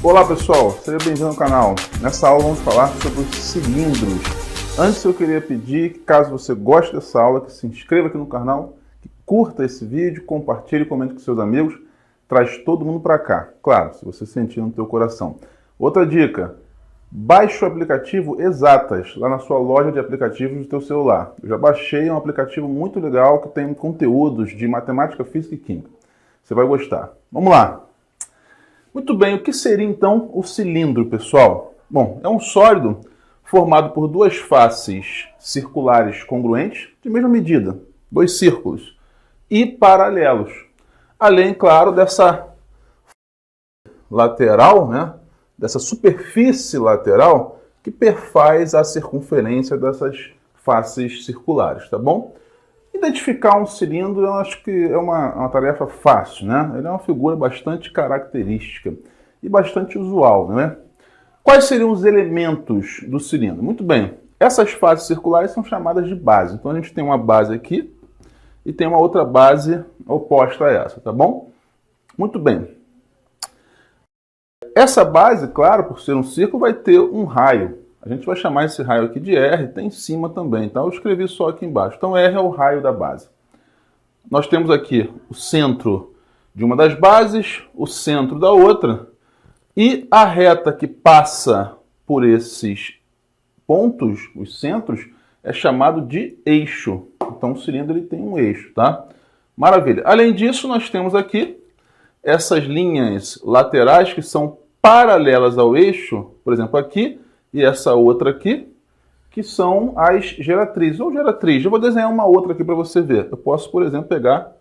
Olá pessoal, seja bem-vindo ao canal. Nessa aula vamos falar sobre os cilindros. Antes eu queria pedir que, caso você goste dessa aula, que se inscreva aqui no canal, que curta esse vídeo, compartilhe e comente com seus amigos, traz todo mundo para cá. Claro, se você sentir no teu coração. Outra dica, baixe o aplicativo Exatas, lá na sua loja de aplicativos do teu celular. Eu já baixei um aplicativo muito legal que tem conteúdos de matemática, física e química. Você vai gostar. Vamos lá. Muito bem, o que seria então o cilindro, pessoal? Bom, é um sólido formado por duas faces circulares congruentes de mesma medida, dois círculos, e paralelos. Além, claro, dessa lateral, né? Dessa superfície lateral que perfaz a circunferência dessas faces circulares, tá bom? Identificar um cilindro, eu acho que é uma tarefa fácil, né? Ele é uma figura bastante característica e bastante usual, né? Quais seriam os elementos do cilindro? Muito bem, essas faces circulares são chamadas de base. Então a gente tem uma base aqui e tem uma outra base oposta a essa, tá bom? Muito bem. Essa base, claro, por ser um círculo, vai ter um raio. A gente vai chamar esse raio aqui de R, tem em cima também, tá? Eu escrevi só aqui embaixo. Então, R é o raio da base. Nós temos aqui o centro de uma das bases, o centro da outra, e a reta que passa por esses pontos, os centros, é chamado de eixo. Então, o cilindro ele tem um eixo, tá? Maravilha. Além disso, nós temos aqui essas linhas laterais que são paralelas ao eixo, por exemplo, aqui, e essa outra aqui, que são as geratrizes, ou geratriz. Eu vou desenhar uma outra aqui para você ver. Eu posso, por exemplo, pegar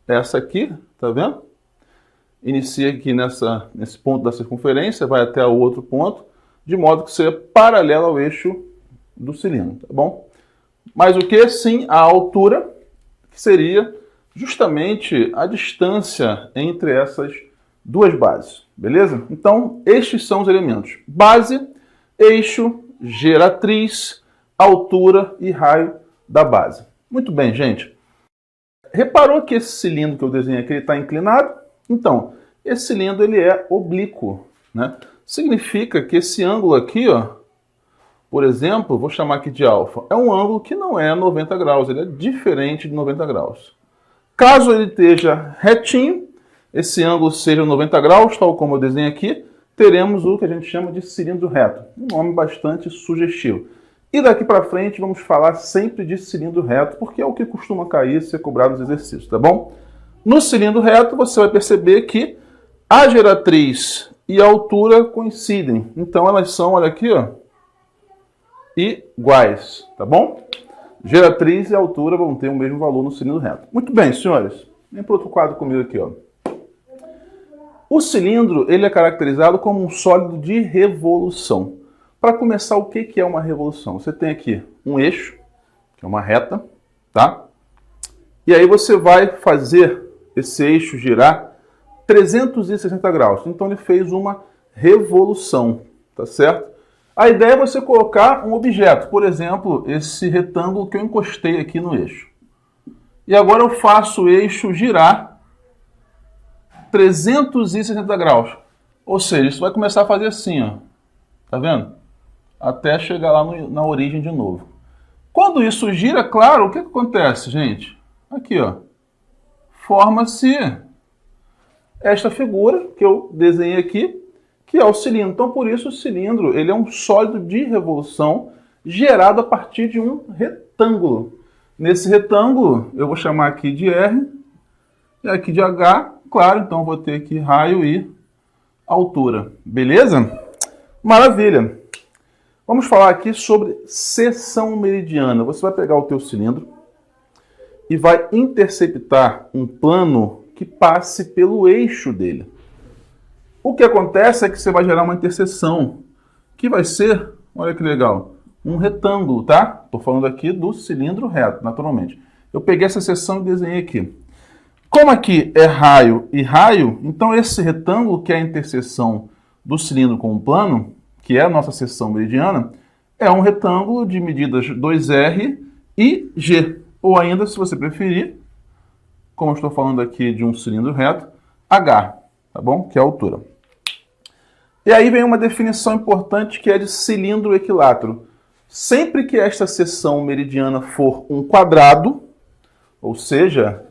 essa aqui, tá vendo? Inicia aqui nesse ponto da circunferência, vai até o outro ponto, de modo que seja paralelo ao eixo do cilindro, tá bom? Mas o que? Sim, a altura, que seria justamente a distância entre essas duas bases, beleza? Então, estes são os elementos. Base, eixo, geratriz, altura e raio da base. Muito bem, gente. Reparou que esse cilindro que eu desenhei aqui está inclinado? Então, esse cilindro ele é oblíquo, né? Significa que esse ângulo aqui, ó, por exemplo, vou chamar aqui de alfa, é um ângulo que não é 90 graus, ele é diferente de 90 graus. Caso ele esteja retinho, esse ângulo seja 90 graus, tal como eu desenho aqui, teremos o que a gente chama de cilindro reto. Um nome bastante sugestivo. E daqui para frente vamos falar sempre de cilindro reto, porque é o que costuma cair e ser cobrado nos exercícios, tá bom? No cilindro reto você vai perceber que a geratriz e a altura coincidem. Então elas são, olha aqui, ó, iguais, tá bom? Geratriz e altura vão ter o mesmo valor no cilindro reto. Muito bem, senhores. Vem para outro quadro comigo aqui, ó. O cilindro ele é caracterizado como um sólido de revolução. Para começar, o que é uma revolução? Você tem aqui um eixo, que é uma reta, tá? E aí você vai fazer esse eixo girar 360 graus. Então ele fez uma revolução, tá certo? A ideia é você colocar um objeto, por exemplo, esse retângulo que eu encostei aqui no eixo. E agora eu faço o eixo girar 360 graus. Ou seja, isso vai começar a fazer assim, ó. Tá vendo? Até chegar lá na origem de novo. Quando isso gira, claro, o que acontece, gente? Aqui, ó. Forma-se esta figura que eu desenhei aqui, que é o cilindro. Então, por isso, o cilindro ele é um sólido de revolução gerado a partir de um retângulo. Nesse retângulo, eu vou chamar aqui de R e aqui de H. Claro, então vou ter aqui raio e altura. Beleza? Maravilha! Vamos falar aqui sobre seção meridiana. Você vai pegar o teu cilindro e vai interceptar um plano que passe pelo eixo dele. O que acontece é que você vai gerar uma interseção, que vai ser, olha que legal, um retângulo, tá? Estou falando aqui do cilindro reto, naturalmente. Eu peguei essa seção e desenhei aqui. Como aqui é raio e raio, então esse retângulo, que é a interseção do cilindro com o plano, que é a nossa seção meridiana, é um retângulo de medidas 2R e G. Ou ainda, se você preferir, como eu estou falando aqui de um cilindro reto, H, tá bom? Que é a altura. E aí vem uma definição importante que é de cilindro equilátero. Sempre que esta seção meridiana for um quadrado, ou seja,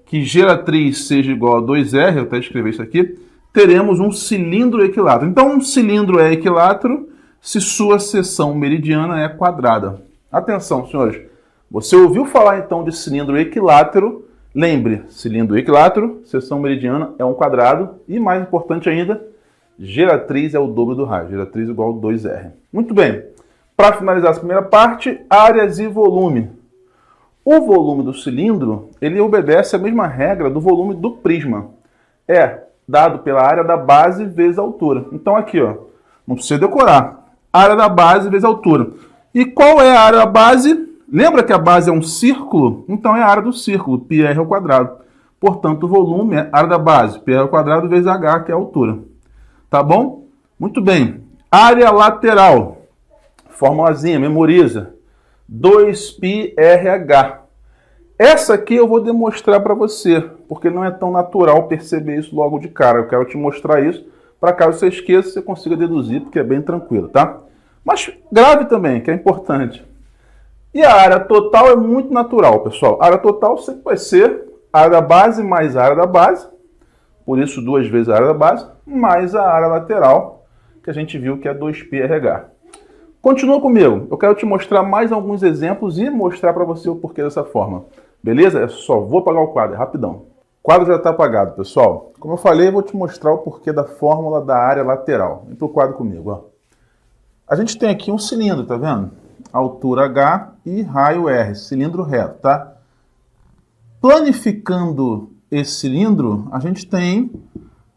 que geratriz seja igual a 2R, eu até escrevi isso aqui, teremos um cilindro equilátero. Então, um cilindro é equilátero se sua seção meridiana é quadrada. Atenção, senhores. Você ouviu falar, então, de cilindro equilátero. Lembre, cilindro equilátero, seção meridiana é um quadrado. E, mais importante ainda, geratriz é o dobro do raio. Geratriz igual a 2R. Muito bem. Para finalizar essa primeira parte, áreas e volume. O volume do cilindro, ele obedece a mesma regra do volume do prisma. É dado pela área da base vezes a altura. Então aqui, ó, não precisa decorar. Área da base vezes a altura. E qual é a área da base? Lembra que a base é um círculo? Então é a área do círculo, πr ao quadrado. Portanto, o volume é a área da base, πr ao quadrado vezes h, que é a altura. Tá bom? Muito bem. Área lateral. Formulazinha, memoriza. 2πrh. Essa aqui eu vou demonstrar para você, porque não é tão natural perceber isso logo de cara. Eu quero te mostrar isso, para caso você esqueça, você consiga deduzir, porque é bem tranquilo, tá? Mas grave também, que é importante. E a área total é muito natural, pessoal. A área total sempre vai ser a área da base mais a área da base, por isso 2 vezes a área da base, mais a área lateral, que a gente viu que é 2πrh. Continua comigo, eu quero te mostrar mais alguns exemplos e mostrar para você o porquê dessa forma. Beleza? Eu só vou apagar o quadro, é rapidão. O quadro já está apagado, pessoal. Como eu falei, eu vou te mostrar o porquê da fórmula da área lateral. Entra o quadro comigo, ó. A gente tem aqui um cilindro, tá vendo? Altura H e raio R, cilindro reto, tá? Planificando esse cilindro, a gente tem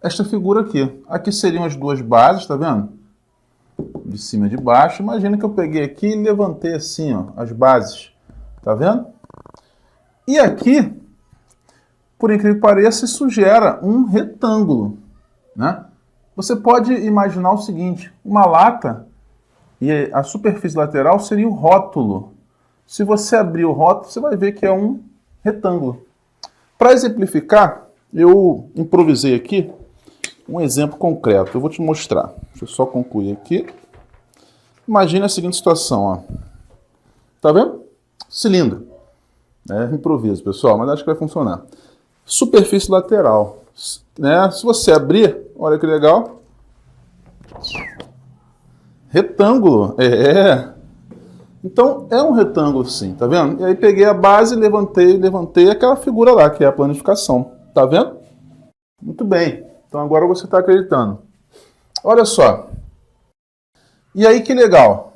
esta figura aqui. Aqui seriam as duas bases, tá vendo? De cima e de baixo. Imagina que eu peguei aqui e levantei assim, ó, as bases. Tá vendo? E aqui, por incrível que pareça, isso gera um retângulo, né? Você pode imaginar o seguinte, uma lata e a superfície lateral seria o rótulo. Se você abrir o rótulo, você vai ver que é um retângulo. Para exemplificar, eu improvisei aqui um exemplo concreto. Eu vou te mostrar. Deixa eu só concluir aqui. Imagine a seguinte situação, ó. Tá vendo? Cilindro. É improviso, pessoal, mas acho que vai funcionar. Superfície lateral. Né? Se você abrir, olha que legal. Retângulo. Então, é um retângulo sim, tá vendo? E aí peguei a base, levantei aquela figura lá, que é a planificação. Tá vendo? Muito bem. Então agora você está acreditando. Olha só. E aí que legal.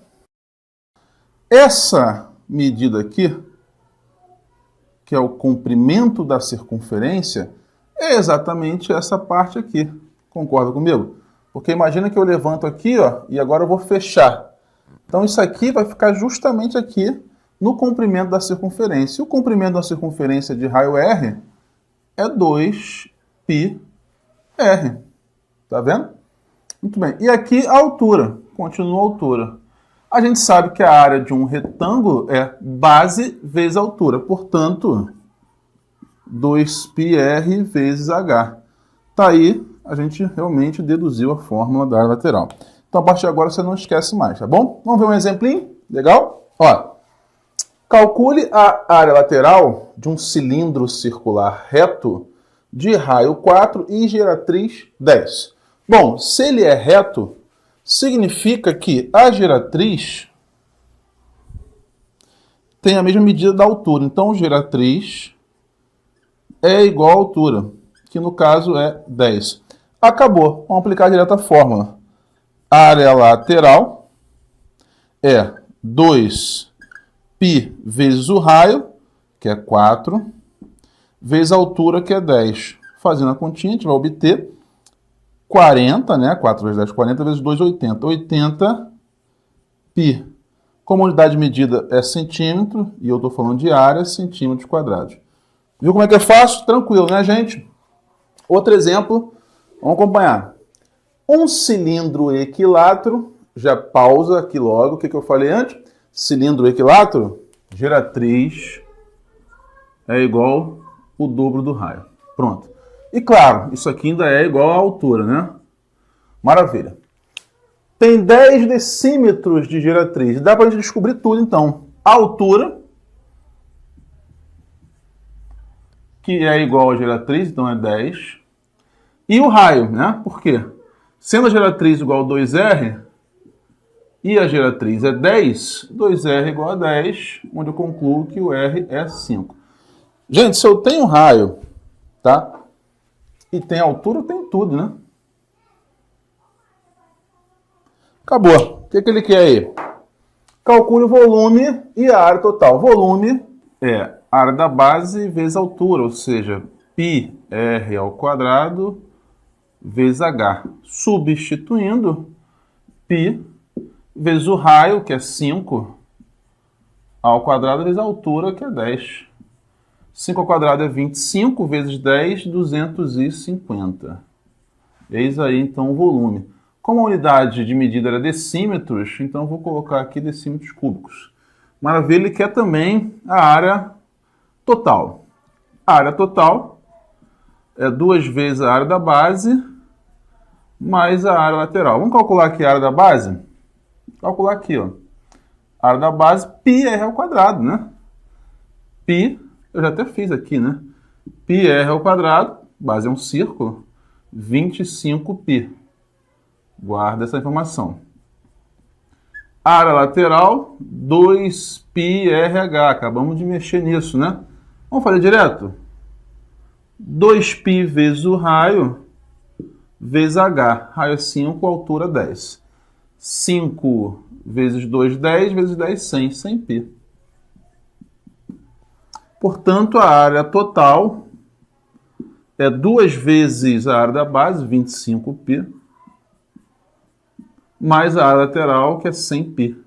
Essa medida aqui, que é o comprimento da circunferência, é exatamente essa parte aqui. Concorda comigo? Porque imagina que eu levanto aqui, ó, e agora eu vou fechar. Então isso aqui vai ficar justamente aqui no comprimento da circunferência. E o comprimento da circunferência de raio R é 2πr. Tá vendo? Muito bem. E aqui a altura. Continua a altura. A gente sabe que a área de um retângulo é base vezes altura. Portanto, 2πr vezes h. Tá aí, a gente realmente deduziu a fórmula da área lateral. Então, a partir de agora, você não esquece mais, tá bom? Vamos ver um exemplinho? Legal? Ó, calcule a área lateral de um cilindro circular reto de raio 4 e geratriz 10. Bom, se ele é reto, significa que a geratriz tem a mesma medida da altura. Então, geratriz é igual à altura, que no caso é 10. Acabou. Vamos aplicar direto a fórmula. A área lateral é 2π vezes o raio, que é 4, vezes a altura, que é 10. Fazendo a continha, a gente vai obter 40, né? 4 vezes 10, 40 vezes 2, 80. 80π. Como unidade de medida é centímetro, e eu estou falando de área, centímetros quadrados. Viu como é que é fácil? Tranquilo, né, gente? Outro exemplo, vamos acompanhar. Um cilindro equilátero, já pausa aqui logo, o que eu falei antes? Cilindro equilátero, geratriz é igual o dobro do raio. Pronto. E claro, isso aqui ainda é igual à altura, né? Maravilha. Tem 10 decímetros de geratriz. Dá para a gente descobrir tudo, então. A altura, que é igual a geratriz, então é 10. E o raio, né? Por quê? Sendo a geratriz igual a 2R e a geratriz é 10, 2R igual a 10, onde eu concluo que o R é 5. Gente, se eu tenho raio, tá? E tem altura, eu tenho tudo, né? Acabou. O que ele quer aí? Calcule o volume e a área total. Volume é a área da base vezes a altura, ou seja, πr ao quadrado vezes h. Substituindo, π vezes o raio, que é 5, ao quadrado vezes a altura, que é 10. 5 ao quadrado é 25, vezes 10, 250. Eis aí, então, o volume. Como a unidade de medida era decímetros, então eu vou colocar aqui decímetros cúbicos. Maravilha, ele quer também a área total. A área total é 2 vezes a área da base mais a área lateral. Vamos calcular aqui a área da base? Calcular aqui, ó. A área da base, πr ao quadrado, né? Π, eu já até fiz aqui, né? πr ao quadrado, base é um círculo, 25π. Guarda essa informação. Área lateral, 2πrh. Acabamos de mexer nisso, né? Vamos fazer direto? 2π vezes o raio, vezes h. Raio é 5, altura 10. 5 vezes 2, 10, vezes 10, 100. 100π. Portanto, a área total é 2 vezes a área da base, 25π, mais a área lateral, que é 100π.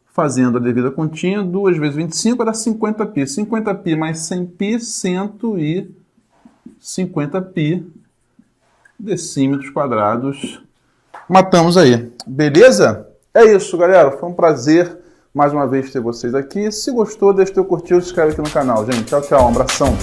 Fazendo a devida continha, 2 vezes 25 dá 50π. 50π mais 100π, 150π decímetros quadrados. Matamos aí. Beleza? É isso, galera. Foi um prazer mais uma vez ter vocês aqui. Se gostou, deixa o teu curtir e se inscreve aqui no canal, gente. Tchau, tchau. Um abração.